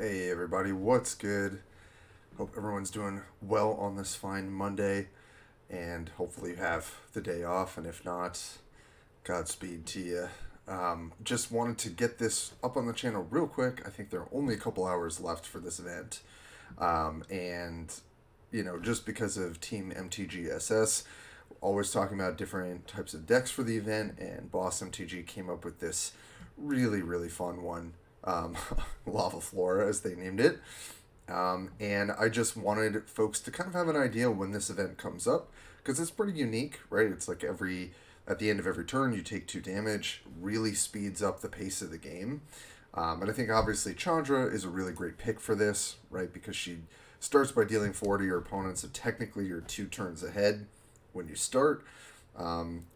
Hey everybody, what's good? Hope everyone's doing well on this fine Monday, and hopefully you have the day off, and if not, Godspeed to you. Just wanted to get this up on the channel real quick. I think there are only a couple hours left for this event, and just because of Team MTG SS, always talking about different types of decks for the event, and Bossmtg came up with this really fun one, um, Lava Flora as they named it. And I just wanted folks to kind of have an idea when this event comes up because it's pretty unique, right? It's like at the end of every turn you take 2 damage, really speeds up the pace of the game. And I think obviously Chandra is a really great pick for this, right? Because she starts by dealing 4 to your opponent, so technically you're 2 turns ahead when you start.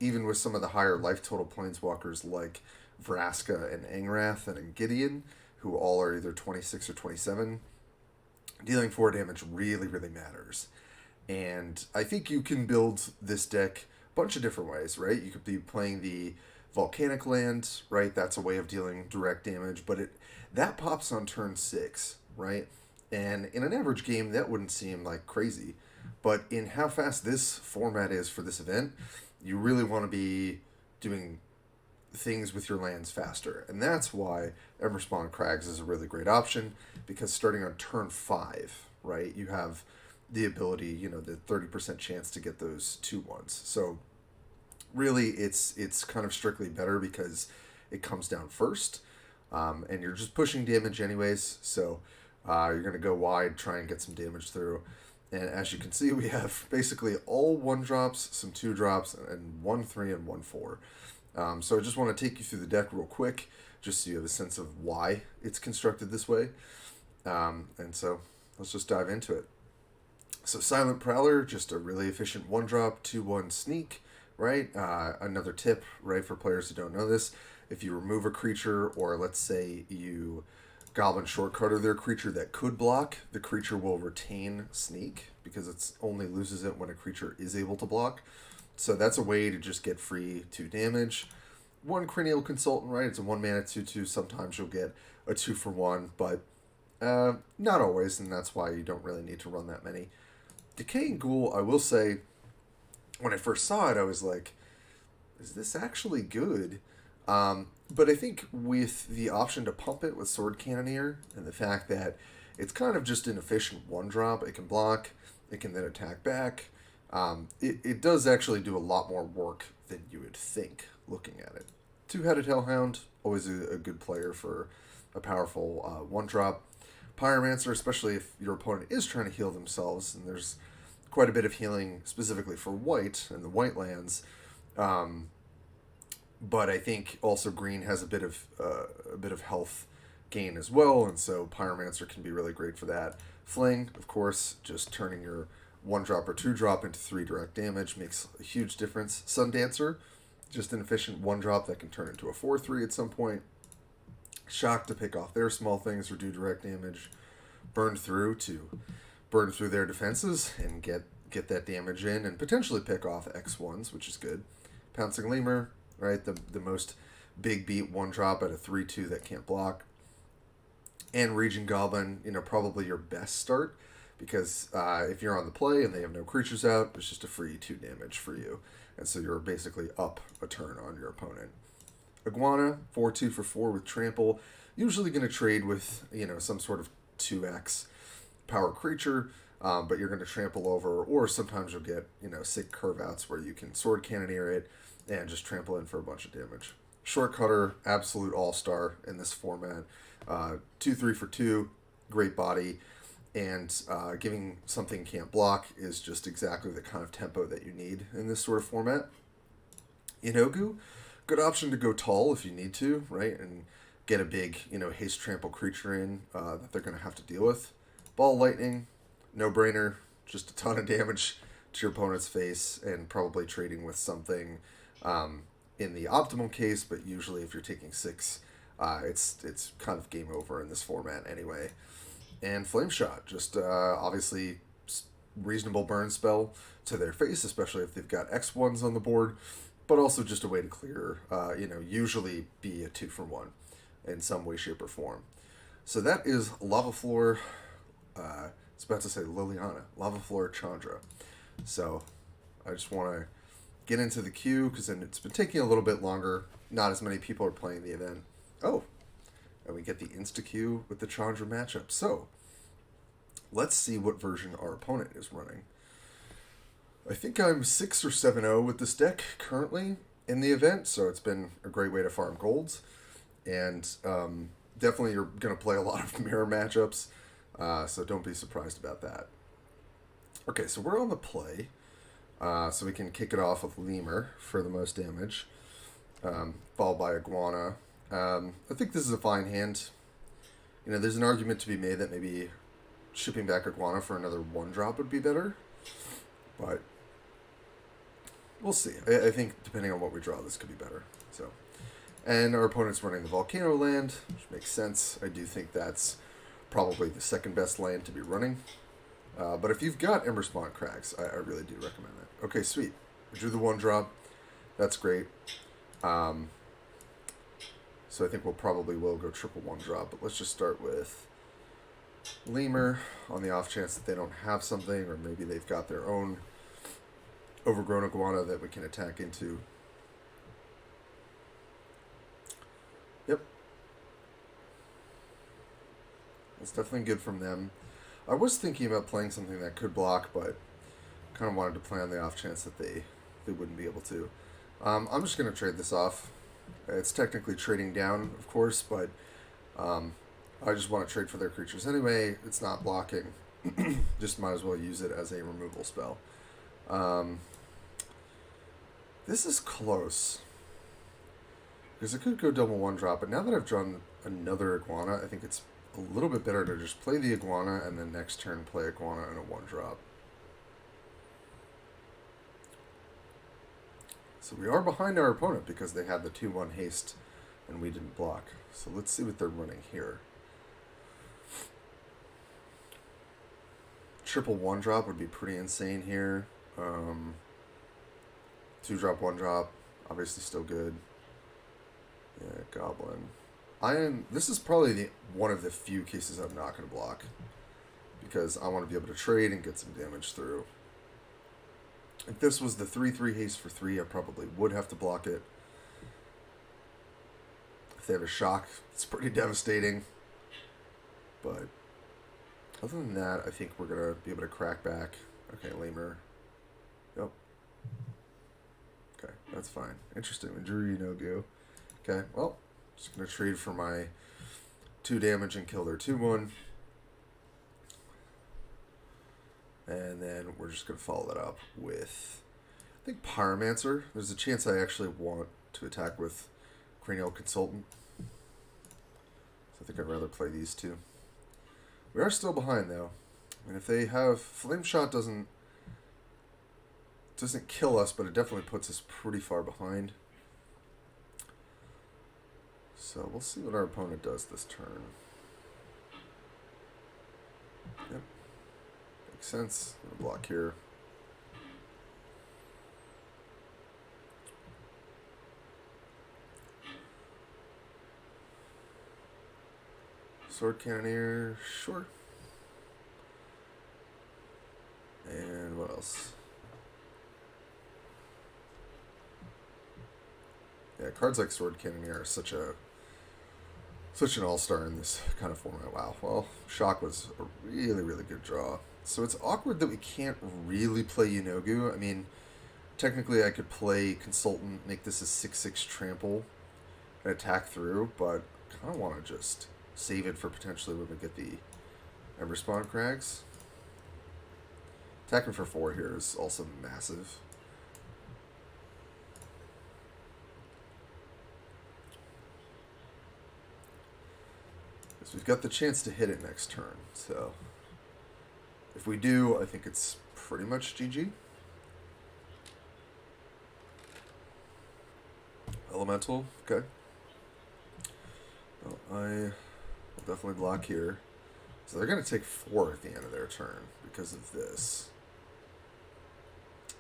Even with some of the higher life total planeswalkers like Vraska and Angrath and Gideon, who all are either 26 or 27, dealing 4 damage really matters. And I think you can build this deck a bunch of different ways, right? You could be playing the volcanic land, right? That's a way of dealing direct damage, but that pops on turn 6, right? And in an average game, that wouldn't seem like crazy. But in how fast this format is for this event, you really want to be doing things with your lands faster. And that's why Emberspawn Crags is a really great option, because starting on turn 5, right, you have the ability, the 30% chance to get those 2/1s. So really it's kind of strictly better because it comes down first, and you're just pushing damage anyways. So you're going to go wide, try and get some damage through. And as you can see, we have basically all 1 drops, some 2 drops, and 1/3 and 1/4. So I just want to take you through the deck real quick, just so you have a sense of why it's constructed this way. And so let's just dive into it. So Silent Prowler, just a really efficient 1 drop, 2/1 sneak, right? Another tip, right, for players who don't know this, if you remove a creature, or let's say you Goblin shortcutter their creature that could block, the creature will retain sneak because it's only loses it when a creature is able to block. So that's a way to just get free 2 damage. One Cranial Consultant, right? It's a 1 mana 2/2. Sometimes you'll get a 2 for 1, but not always, and that's why you don't really need to run that many. Decaying Ghoul, I will say, when I first saw it, I was like, is this actually good? But I think with the option to pump it with Sword Cannoneer and the fact that it's kind of just an efficient 1 drop, it can block, it can then attack back. It does actually do a lot more work than you would think looking at it. Two-Headed Hellhound, always a good player for a powerful 1 drop. Pyromancer, especially if your opponent is trying to heal themselves, and there's quite a bit of healing specifically for white and the white lands. But I think also green has a bit of health gain as well, and so Pyromancer can be really great for that. Fling, of course, just turning your 1 drop or 2 drop into 3 direct damage makes a huge difference. Sundancer, just an efficient 1 drop that can turn into a 4/3 at some point. Shock to pick off their small things or do direct damage. Burn through to burn through their defenses and get that damage in and potentially pick off X1s, which is good. Pouncing Lemur, right? The most big beat 1 drop at a 3/2 that can't block. And Region Goblin, probably your best start, because if you're on the play and they have no creatures out, it's just a free 2 damage for you. And so you're basically up a turn on your opponent. Iguana, 4/2 for 4 with trample. Usually going to trade with, some sort of 2x power creature, but you're going to trample over, or sometimes you'll get, sick curve outs where you can Sword Cannoneer it and just trample in for a bunch of damage. Shortcutter, absolute all-star in this format. 2/3 for 2, great body, and giving something can't block is just exactly the kind of tempo that you need in this sort of format. Yeenoghu, good option to go tall if you need to, right, and get a big, haste trample creature in that they're going to have to deal with. Ball Lightning, no-brainer, just a ton of damage to your opponent's face, and probably trading with something in the optimal case, but usually if you're taking 6, it's kind of game over in this format anyway. And Flame Shot, just obviously reasonable burn spell to their face, especially if they've got X1s on the board, but also just a way to clear, usually be a 2 for 1 in some way, shape, or form. So that is Lava Floor. I was about to say Liliana. Lava Floor Chandra. So I just want to get into the queue because then it's been taking a little bit longer. Not as many people are playing the event. Oh, and we get the insta queue with the Chandra matchup. So let's see what version our opponent is running. I think I'm 6 or 7-0 with this deck currently in the event, so it's been a great way to farm golds. And definitely you're going to play a lot of mirror matchups, so don't be surprised about that. Okay, so we're on the play, so we can kick it off with Lemur for the most damage, followed by Iguana. I think this is a fine hand. You know, there's an argument to be made that maybe shipping back Iguana for another 1-drop would be better, but we'll see. I think depending on what we draw, this could be better. So, and our opponent's running the Volcano land, which makes sense. I do think that's probably the second best land to be running. But if you've got Emberspawn Crags, I really do recommend that. Okay, sweet. We drew the 1-drop. That's great. So I think we'll probably will go triple 1-drop, but let's just start with Lemur on the off chance that they don't have something, or maybe they've got their own Overgrown Iguana that we can attack into. Yep. That's definitely good from them. I was thinking about playing something that could block, but kind of wanted to play on the off chance that they wouldn't be able to. I'm just going to trade this off. It's technically trading down, of course, but I just want to trade for their creatures anyway. It's not blocking. Just might as well use it as a removal spell. This is close. Because it could go double 1-drop, but now that I've drawn another Iguana, I think it's a little bit better to just play the Iguana and then next turn play Iguana and a 1-drop. So we are behind our opponent because they had the 2-1 haste and we didn't block. So let's see what they're running here. Triple 1-drop would be pretty insane here. 2-drop, 1-drop, obviously still good. Yeah, Goblin. This is probably one of the few cases I'm not going to block, because I want to be able to trade and get some damage through. If this was the 3/3 haste for 3, I probably would have to block it. If they have a shock, it's pretty devastating. But other than that, I think we're going to be able to crack back. Okay, Lemur. Yep. Okay, that's fine. Interesting. We drew Yeenoghu. Okay, well, just going to trade for my 2 damage and kill their 2/1. And then we're just going to follow that up with, I think, Pyromancer. There's a chance I actually want to attack with Cranial Consultant. So I think I'd rather play these 2. We are still behind, though. And if they have... Flame Shot doesn't kill us, but it definitely puts us pretty far behind. So we'll see what our opponent does this turn. Yep. Makes sense. I'm gonna block here. Sword Cannoneer, sure. And what else? Yeah, cards like Sword Cannoneer are such an all-star in this kind of format. Wow. Well, Shock was a really, really good draw. So it's awkward that we can't really play Yeenoghu. I mean, technically I could play Consultant, make this a 6/6 trample, and attack through, but I kind of want to just save it for potentially when we get the Emberspawn Crags. Attacking for 4 here is also massive. So we've got the chance to hit it next turn, so if we do, I think it's pretty much GG. Elemental, okay. Well, I will definitely block here. So they're going to take 4 at the end of their turn because of this.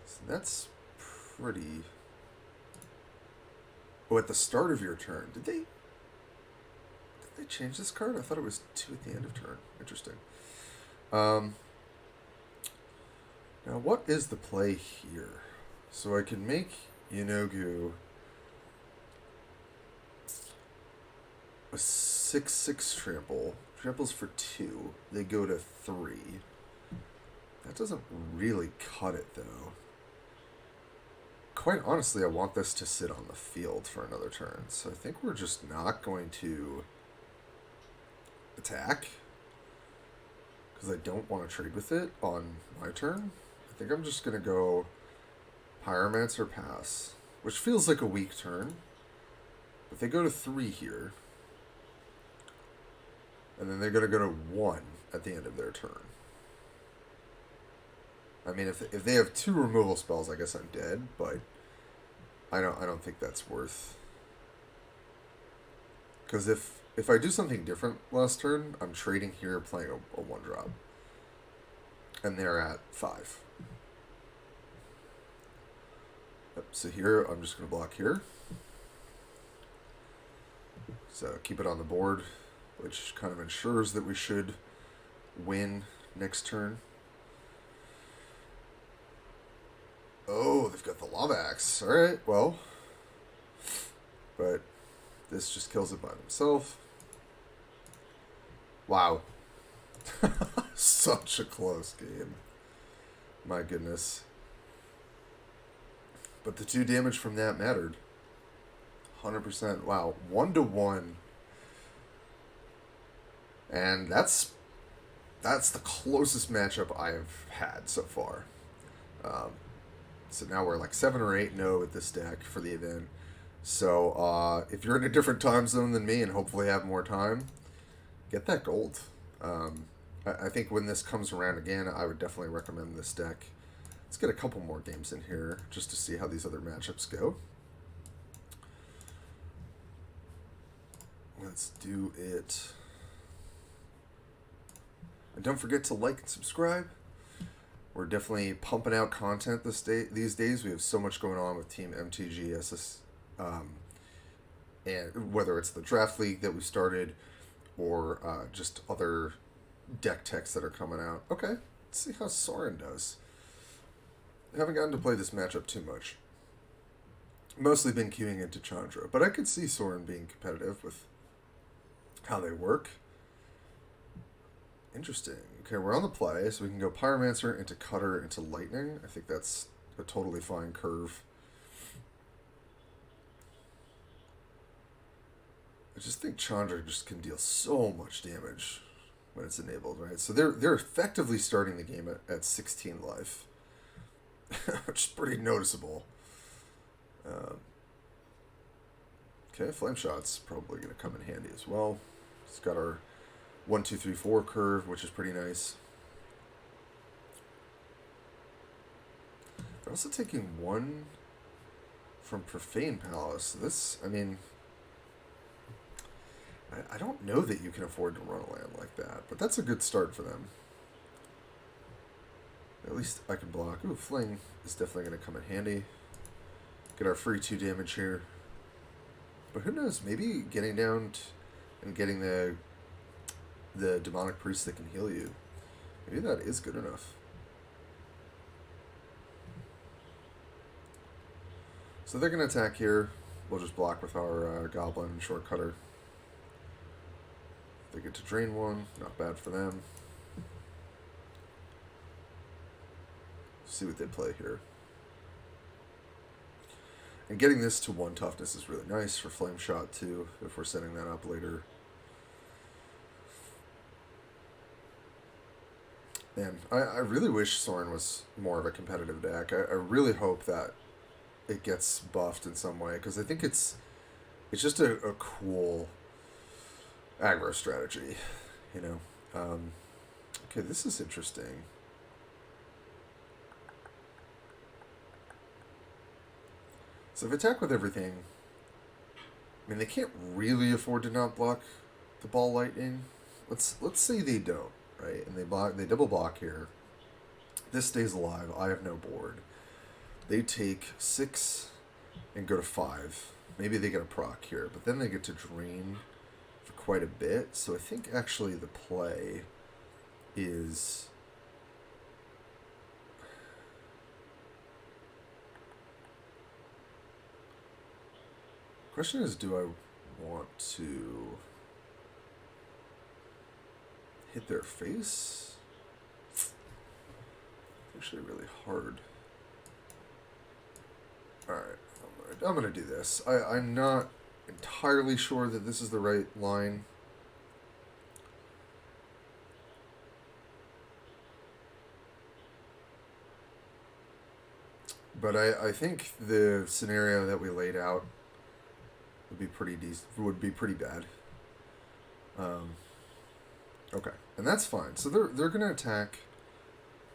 So that's pretty... Oh, at the start of your turn, did they they change this card? I thought it was 2 at the end of turn. Interesting. Now, what is the play here? So I can make Yeenoghu a 6/6 trample. Tramples for 2. They go to 3. That doesn't really cut it, though. Quite honestly, I want this to sit on the field for another turn. So I think we're just not going to attack. Because I don't want to trade with it on my turn. I think I'm just going to go Pyromancer pass. Which feels like a weak turn. But they go to 3 here. And then they're going to go to 1 at the end of their turn. I mean, if they have 2 removal spells, I guess I'm dead, but I don't think that's worth. Because if I do something different last turn, I'm trading here, playing a 1-drop, and they're at 5. Yep, so here I'm just going to block here. So keep it on the board, which kind of ensures that we should win next turn. Oh, they've got the Lava Axe. Alright, well. But this just kills it by themselves. Wow. Such a close game. My goodness. But the 2 damage from that mattered. 100%. Wow. 1-1. And that's the closest matchup I've had so far. So now we're like 7 or 8-0 with this deck for the event. So if you're in a different time zone than me and hopefully have more time, get that gold. I think when this comes around again, I would definitely recommend this deck. Let's get a couple more games in here just to see how these other matchups go. Let's do it. And don't forget to like and subscribe. We're definitely pumping out content these days. We have so much going on with Team MTG, and whether it's the draft league that we started or just other deck techs that are coming out. Okay, let's see how Soren does. I haven't gotten to play this matchup too much. Mostly been queuing into Chandra, but I could see Soren being competitive with how they work. Interesting. Okay, we're on the play, so we can go Pyromancer into Cutter into Lightning. I think that's a totally fine curve. I just think Chandra just can deal so much damage when it's enabled, right? So they're effectively starting the game at 16 life, which is pretty noticeable. Okay, Flame Shot's probably going to come in handy as well. It's got our 1, 2, 3, 4 curve, which is pretty nice. They're also taking 1 from Profane Palace. This, I mean, I don't know that you can afford to run a land like that, but that's a good start for them. At least I can block. Ooh, Fling is definitely going to come in handy. Get our free 2 damage here. But who knows, maybe getting down and getting the Demonic Priest that can heal you. Maybe that is good enough. So they're going to attack here. We'll just block with our Goblin and Short Cutter. They get to drain 1. Not bad for them. See what they play here. And getting this to 1 toughness is really nice for Flame Shot too, if we're setting that up later. Man, I really wish Soren was more of a competitive deck. I really hope that it gets buffed in some way, because I think it's just a cool aggro strategy, you know. Okay, this is interesting. So if attack with everything, I mean, they can't really afford to not block the ball lightning. Let's say they don't, right? And they double block here. This stays alive. I have no board. They take 6 and go to 5. Maybe they get a proc here, but then they get to drain for quite a bit, so I think actually the play is... Question is, do I want to hit their face? It's actually really hard. Alright, I'm gonna do this. I'm not entirely sure that this is the right line. But I think the scenario that we laid out would be pretty bad. Okay, and that's fine. So they're gonna attack.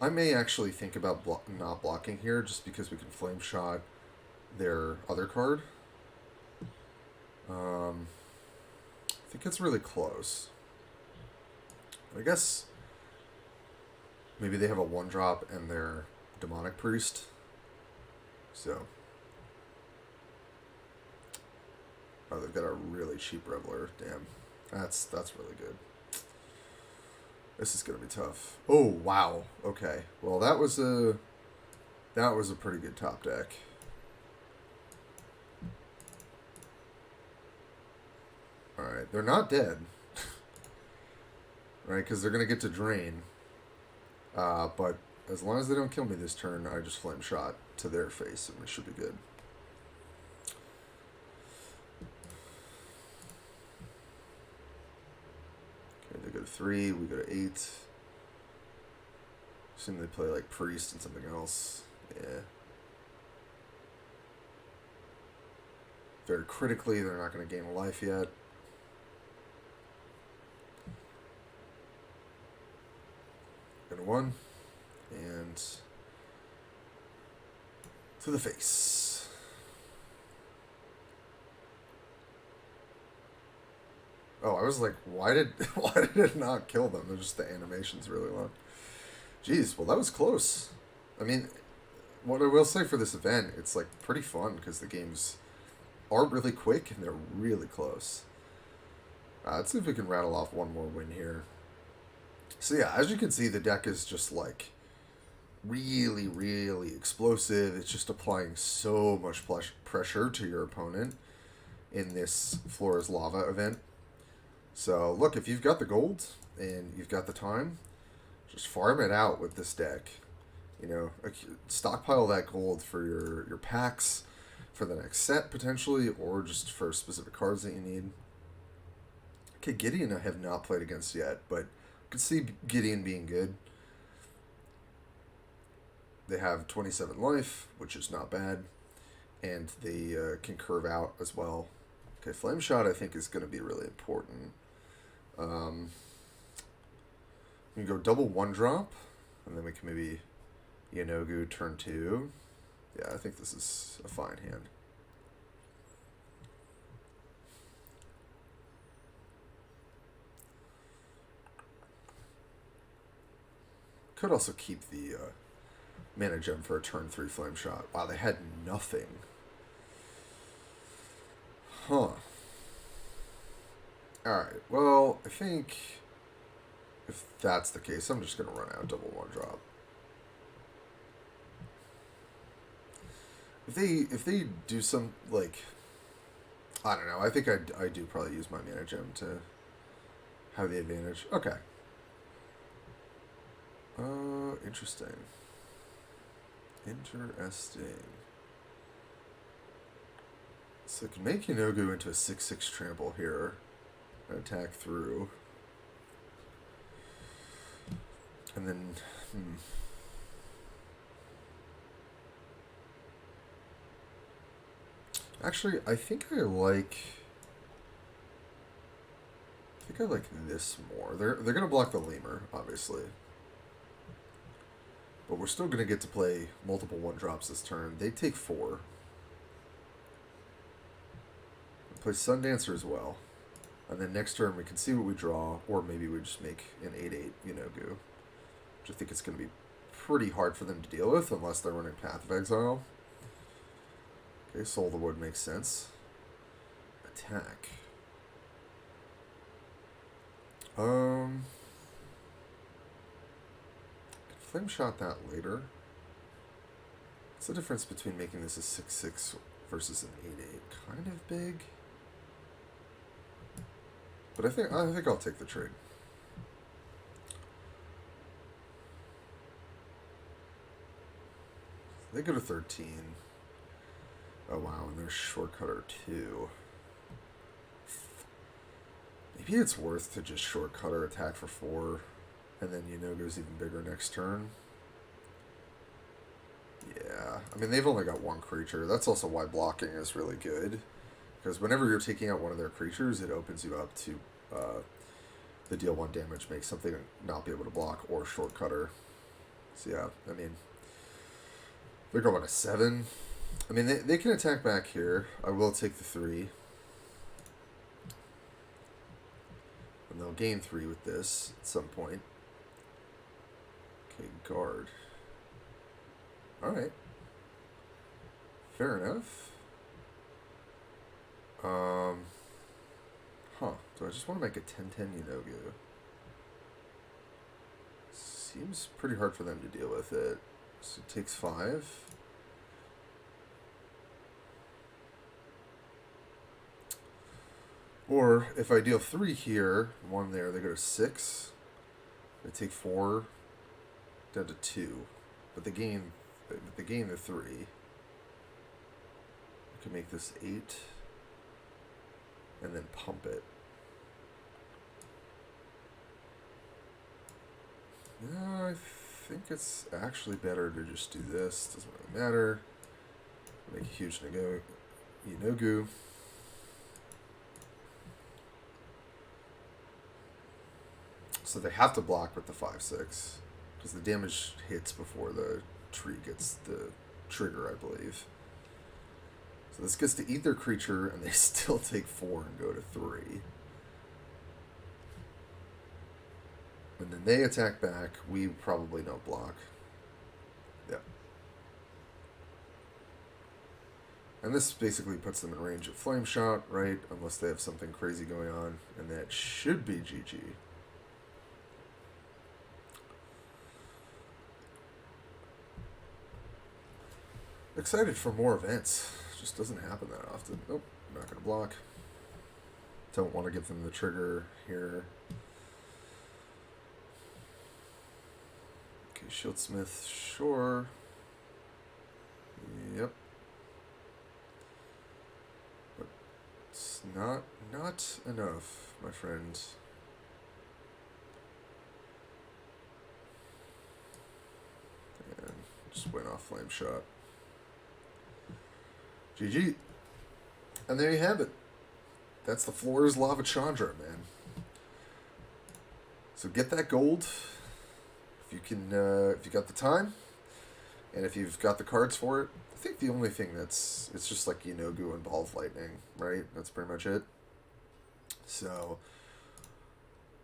I may actually think about not blocking here, just because we can flame shot their other card. I think it's really close. I guess maybe they have a 1-drop and they're Demonic Priest. So, oh, they've got a really cheap Reveler. Damn, that's really good. This is gonna be tough. Oh wow. Okay. Well, that was a pretty good top deck. All right, they're not dead, right? Because they're gonna get to drain. But as long as they don't kill me this turn, I just flame shot to their face, and we should be good. Okay, they go to 3, we go to 8. Assume they play like Priest and something else. Yeah. Very critically, they're not going to gain a life yet. Go to 1. And to the face. Oh, I was like, why did it not kill them? They're just the animation's really long. Jeez, well that was close. I mean, what I will say for this event, it's like pretty fun because the games are really quick and they're really close. Let's see if we can rattle off one more win here. So yeah, as you can see, the deck is just like really, really explosive. It's just applying so much pressure to your opponent in this Floor is Lava event. So look, if you've got the gold and you've got the time, just farm it out with this deck. You know, stockpile that gold for your packs for the next set potentially, or just for specific cards that you need. Okay, Gideon I have not played against yet, but I could see Gideon being good. They have 27 life, which is not bad, and they can curve out as well. Okay, Flame Shot I think is going to be really important. You can go double 1-drop, and then we can maybe Yeenoghu turn 2. Yeah, I think this is a fine hand. Could also keep the mana gem for a turn 3 flame shot. Wow, they had nothing. Huh. Alright, well, I think if that's the case, I'm just going to run out double 1-drop. If they do some, like, I don't know, I think I do probably use my mana gem to have the advantage. Okay. Interesting. So I can make Yeenoghu into a 6/6 trample here and attack through. And then, Actually, I think I like this more. They're gonna block the Lemur, obviously. But we're still gonna get to play multiple 1-drops this turn. They take 4. We play Sundancer as well. And then next turn we can see what we draw, or maybe we just make an 8/8 Yeenoghu. Which I think it's gonna be pretty hard for them to deal with unless they're running Path of Exile. Okay, Soul of the Wood makes sense. Attack. Um, Flame shot that later. What's the difference between making this a 6/6 versus an 8/8? Kind of big. But I think I'll take the trade. They go to 13. Oh wow, and there's shortcutter too. Maybe it's worth to just shortcutter attack for 4, and then Yeenoghu's even bigger next turn. Yeah, I mean, they've only got 1 creature. That's also why blocking is really good. Because whenever you're taking out one of their creatures, it opens you up to the deal 1 damage, make something not be able to block, or shortcutter. So yeah, I mean, they're going to 7. I mean, they can attack back here. I will take the 3. And they'll gain 3 with this at some point. Okay, guard. Alright. Fair enough. Do I just want to make a 10/10 Yeenoghu? Seems pretty hard for them to deal with it. So it takes 5. Or if I deal 3 here, 1 there, they go to 6. They take 4 down to 2. But they gain the 3. I can make this 8 and then pump it. No, I think it's actually better to just do this. Doesn't really matter. Make a huge Yeenoghu. So they have to block with the 5/6 because the damage hits before the tree gets the trigger, I believe. So this gets to eat their creature, and they still take 4 and go to 3. And then they attack back. We probably don't block. Yep. And this basically puts them in range of Flame Shot, right? Unless they have something crazy going on. And that should be GG. Excited for more events. Just doesn't happen that often. Nope, I'm not going to block. Don't want to give them the trigger here. Okay, Shieldsmith, sure. Yep. But it's not enough, my friend. And just went off Flame Shot. GG. And there you have it. That's the Floor's Lava Chandra, man. So get that gold if you can, if you got the time, and if you've got the cards for it. I think the only thing it's just like Yeenoghu and Ball of Lightning, right? That's pretty much it. So,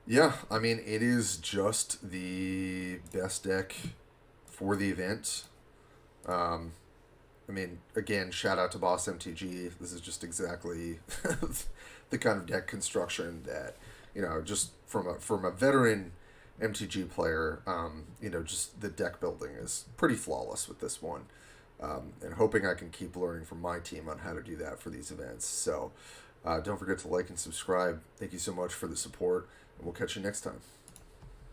yeah, I mean, it is just the best deck for the event. I mean, again, shout out to Bossmtg. This is just exactly the kind of deck construction that, you know, just from a veteran MTG player, you know, just the deck building is pretty flawless with this one. And hoping I can keep learning from my team on how to do that for these events. So don't forget to like and subscribe. Thank you so much for the support, and we'll catch you next time.